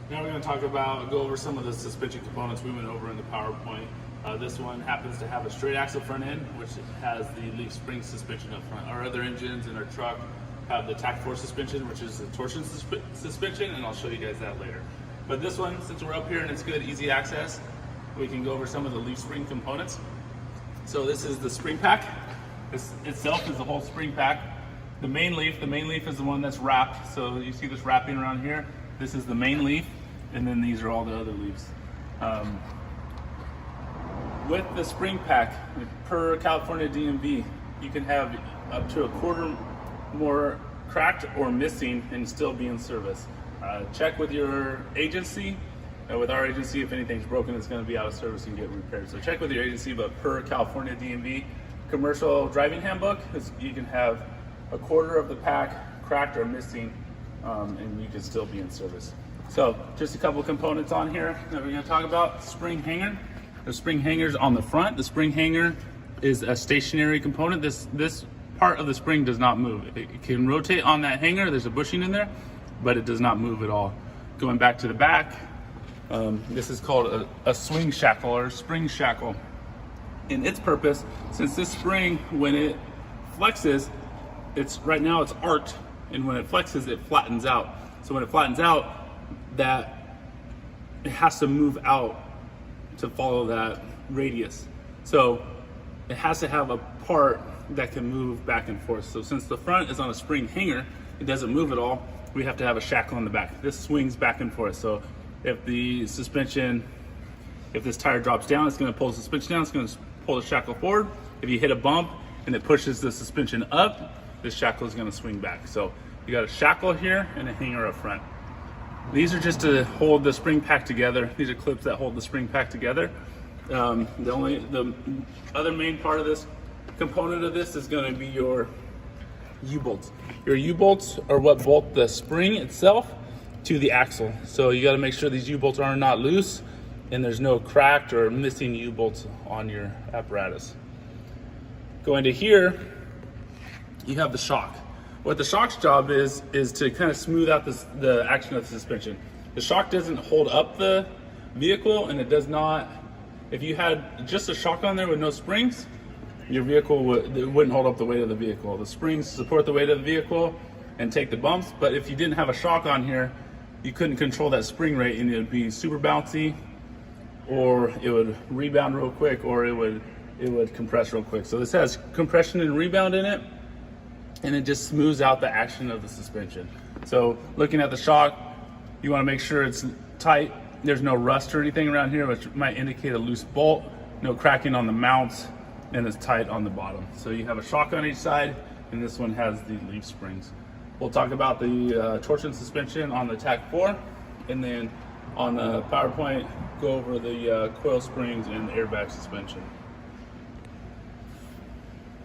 Now we're going to go over some of the suspension components we went over in the PowerPoint. This one happens to have a straight axle front end, which has the leaf spring suspension up front. Our other engines in our truck have the TAC4 suspension, which is the torsion suspension, and I'll show you guys that later. But this one, since we're up here and it's good, easy access, we can go over some of the leaf spring components. So this is the spring pack. This itself is the whole spring pack. The main leaf is the one that's wrapped. So you see this wrapping around here. This is the main leaf, and then these are all the other leaves. With the spring pack, per California DMV, you can have up to a quarter more cracked or missing and still be in service. Check with your agency. With our agency, if anything's broken, it's going to be out of service and get repaired. So check with your agency, but per California DMV commercial driving handbook, you can have a quarter of the pack cracked or missing, and you can still be in service. So just a couple components on here that we're going to talk about. Spring hanger. The spring hanger's on the front. The spring hanger is a stationary component. This part of the spring does not move. It can rotate on that hanger. There's a bushing in there, but it does not move at all. Going back to the back, this is called a swing shackle or spring shackle. In its purpose, since this spring, when it flexes, right now it's arced, and when it flexes, it flattens out. So when it flattens out, that it has to move out to follow that radius. So it has to have a part that can move back and forth. So since the front is on a spring hanger, it doesn't move at all. We have to have a shackle on the back. This swings back and forth. So if this tire drops down, it's going to pull the suspension down. It's going to pull the shackle forward. If you hit a bump and it pushes the suspension up, this shackle is going to swing back. So you got a shackle here and a hanger up front. These are just to hold the spring pack together. These are clips that hold the spring pack together. The other main part of this component of this is going to be your U-bolts. Your U-bolts are what bolt the spring itself to the axle. So you got to make sure these U-bolts are not loose and there's no cracked or missing U-bolts on your apparatus. Going to here, you have the shock. What the shock's job is to kind of smooth out the action of the suspension. The shock doesn't hold up the vehicle, and it does not. If you had just a shock on there with no springs, your vehicle wouldn't hold up the weight of the vehicle. The springs support the weight of the vehicle and take the bumps, but if you didn't have a shock on here, you couldn't control that spring rate, and it would be super bouncy, or it would rebound real quick, or it would compress real quick. So this has compression and rebound in it, and it just smooths out the action of the suspension. So looking at the shock, you want to make sure it's tight. There's no rust or anything around here, which might indicate a loose bolt, no cracking on the mounts, and it's tight on the bottom. So you have a shock on each side, and this one has the leaf springs. We'll talk about the torsion suspension on the TAC4, and then on the PowerPoint, go over the coil springs and airbag suspension.